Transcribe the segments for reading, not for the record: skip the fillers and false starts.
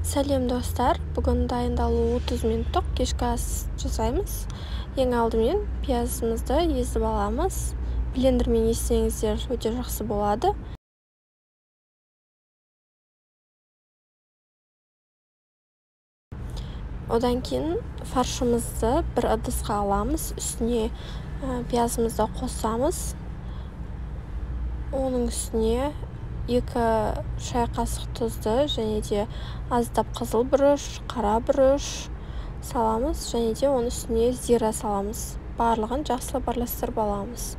Сәлем достар, бүгін дайындалу 30 минуттық кешкі ас жасаймыз. Ең алдымен пиязымызды езіп аламыз. Блендермен езсеңіздер өте жақсы болады. Одан кейін фаршымызды бір ыдысқа аламыз, үстіне пиязымызды қосамыз. Оның үстіне 2 шай қасық тұзды және де аздап қызыл бұрыш, қара бұрыш саламыз және де оның үстіне зира саламыз. Барлығын жақсылап араластырып аламыз.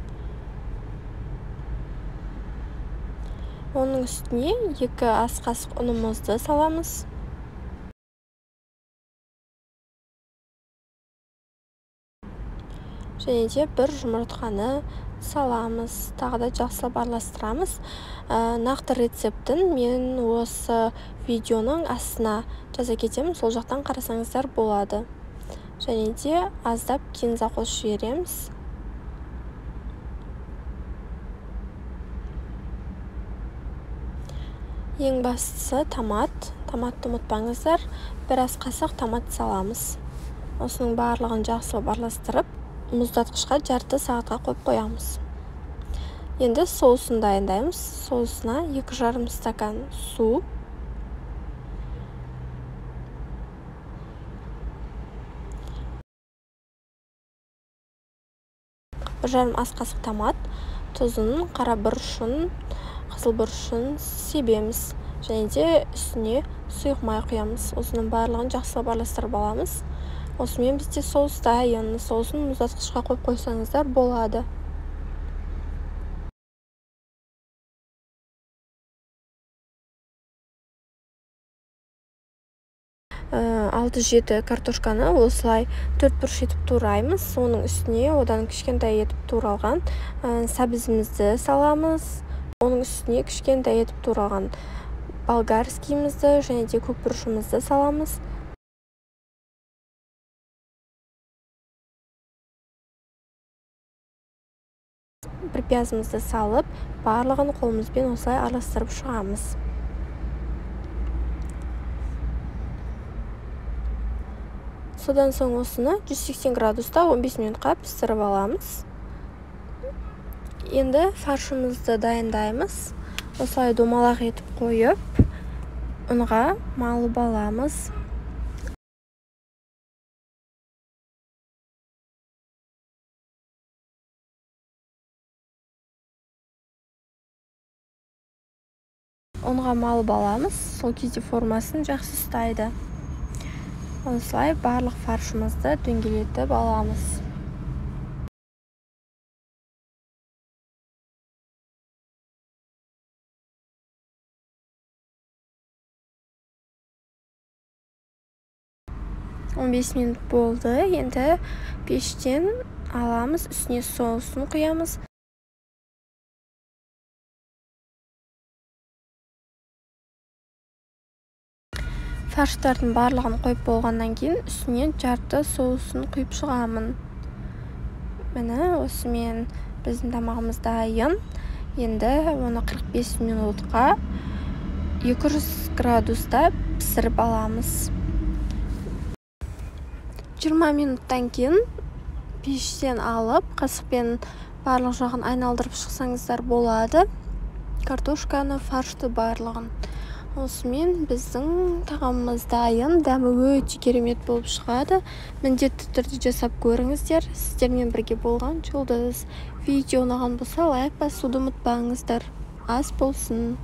Оның үстіне 2 ас қасық ұнымызды саламыз. Және де бір жұмыртқаны саламыз. Тағы да жақсылап араластырамыз. Нақты рецептін мен осы видеоның астына жаза кетемін, сол жақтан қарасаңыздар болады. Және де аздап кинза қосып жібереміз. Ең бастысы томатты ұмытпаңыздар. Бір ас қасық томат саламыз. Осының барлығын жақсылап араластырып, мұздатқышқа жарты сағатқа қойып қоямыз. Енді соусын дайындаймыз. Соусына 2,5 стакан су, 1,5 ас қасық томат, тұзын, қара бұрышын, қызыл бұрышын себеміз. Және де үстіне сұйық май құямыз. Осының барлығын жақсылап араластырып аламыз. Осымен бізде соус дайын. Соусын мұздатқышқа қойып қойсаңыздар болады. Алты 7 картошканы осылай 4 бұрыш етіп тураймыз. Оның үстіне одан кішкентай етіп туралған сәбізімізді саламыз. Оның үстіне кішкентай етіп туралған болгарскийімізді және де көк бұрышымызды саламыз. Бір пиязымызды салып, барлығын қолымызбен осылай араластырып шығамыз. Содан соң осыны 180 градуста 15 минутқа пісіріп аламыз. Енді фаршымызды дайындаймыз. Осылай домалақ етіп қойып, ұнға малып аламыз. Ұнға малып аламыз. Сол кезде формасын жақсы ұстайды. Осылай барлық фаршымызды дөңгелетіп аламыз. Он 15 минут болды. Енді пештен аламыз, үстіне соусын құямыз. Фарштардың барлығын қойып болғаннан кейін үстіне жарты соусын құйып шығамын. Міне осымен біздің тамағымыз дайын. Енді оны 45 минутқа 200 градуста пісіріп аламыз. 20 минуттан кейін пештен алып, қасықпен барлық жағын айналдырып шықсаңыздар болады. Картошканы, фаршты барлығын. Осымен біздің тағамымыз дайын, дәмі өте керемет болып шығады. Міндетті түрде жасап көріңіздер. Сіздермен бірге болған Жұлдыз. Видео ұнаған болса, лайк басуды ұмытпаңыздар. Ас болсын.